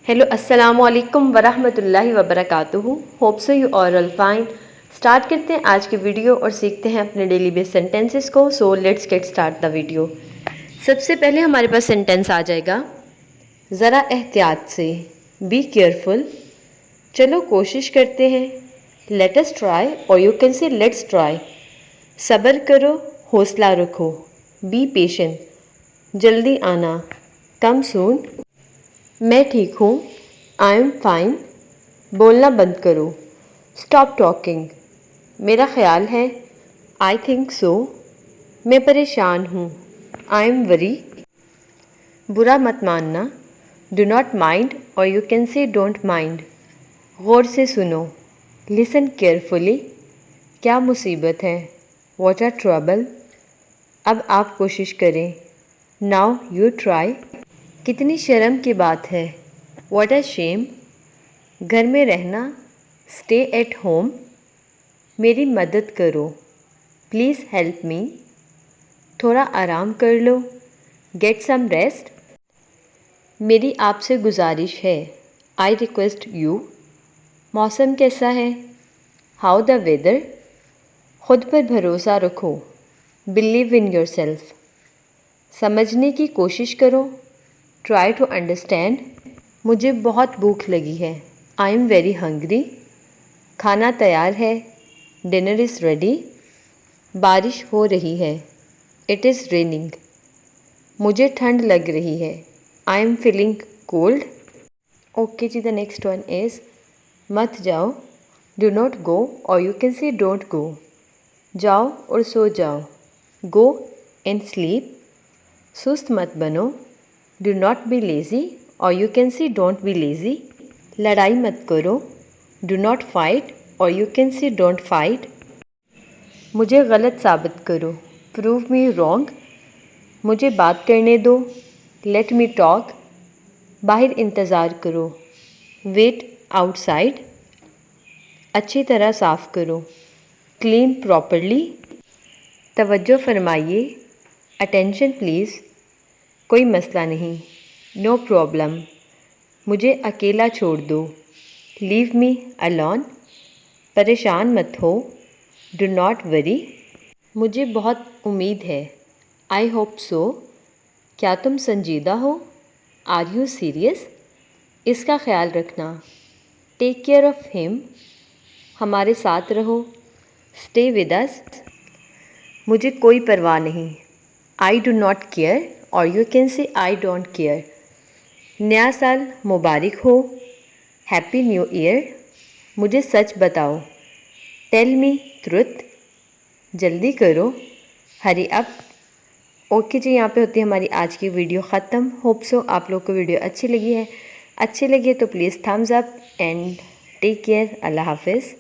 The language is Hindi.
हेलो अस्सलाम वालेकुम वरहमतुल्लाहि वबरकातुहू। Hope so you all fine. Start करते हैं आज की वीडियो और सीखते हैं अपने डेली बेस सेंटेंसेस को। So let's get start the video. सबसे पहले हमारे पास सेंटेंस आ जाएगा ज़रा एहतियात से, बी केयरफुल। चलो कोशिश करते हैं, लेट अस ट्राई और यू कैन से लेट्स ट्राई। सब्र करो, हौसला रखो, बी पेशेंट। जल्दी आना, कम सून। मैं ठीक हूँ, आई एम फाइन। बोलना बंद करो, स्टॉप टॉकिंग। मेरा ख्याल है, आई थिंक सो। मैं परेशान हूँ, आई एम वरी। बुरा मत मानना, डू नॉट माइंड और you can say don't mind. गौर से सुनो, लिसन केयरफुली। क्या मुसीबत है, व्हाट आर ट्रबल। अब आप कोशिश करें, नाउ यू ट्राई। कितनी शर्म की बात है, व्हाट अ शेम। घर में रहना, स्टे एट होम। मेरी मदद करो, प्लीज़ हेल्प मी। थोड़ा आराम कर लो, गेट सम रेस्ट। मेरी आपसे गुजारिश है, आई रिक्वेस्ट यू। मौसम कैसा है, हाउ द वेदर। खुद पर भरोसा रखो, बिलीव इन योर सेल्फ। समझने की कोशिश करो, ट्राई टू अंडरस्टैंड। मुझे बहुत भूख लगी है, आई एम वेरी हंग्री। खाना तैयार है, डिनर इज़ रेडी। बारिश हो रही है, इट इज़ रेनिंग। मुझे ठंड लग रही है, I am feeling cold. Okay जी, द नेक्स्ट वन इज़ मत जाओ, डू नॉट गो और you can say don't go. जाओ और सो जाओ, गो एंड स्लीप। सुस्त मत बनो, डू नॉट बी लेज़ी और you can say don't be lazy. लड़ाई मत करो, डू नॉट फाइट और you can say don't fight. मुझे गलत साबित करो, प्रूव मी रॉन्ग। मुझे बात करने दो, लेट मी टॉक। बाहर इंतज़ार करो, वेट आउटसाइड। अच्छी तरह साफ़ करो, क्लीन प्रॉपरली। तवज्जो फरमाइए, अटेंशन प्लीज़। कोई मसला नहीं, नो प्रॉब्लम। मुझे अकेला छोड़ दो, लीव मी अलोन। परेशान मत हो, डू नॉट वरी। मुझे बहुत उम्मीद है, आई होप सो। क्या तुम संजीदा हो, आर यू सीरियस। इसका ख्याल रखना, टेक केयर ऑफ़ हिम। हमारे साथ रहो, स्टे विद अस। मुझे कोई परवाह नहीं, आई डू नॉट केयर और यू कैन से आई डोंट केयर। नया साल मुबारक हो, हैप्पी न्यू ईयर। मुझे सच बताओ, टेल मी ट्रुथ। जल्दी करो, हरी अप। ओके जी, यहाँ पे होती है हमारी आज की वीडियो ख़त्म। होप सो आप लोग को वीडियो अच्छी लगी है। अच्छी लगी है तो please thumbs up and take care. अल्लाह हाफिज़।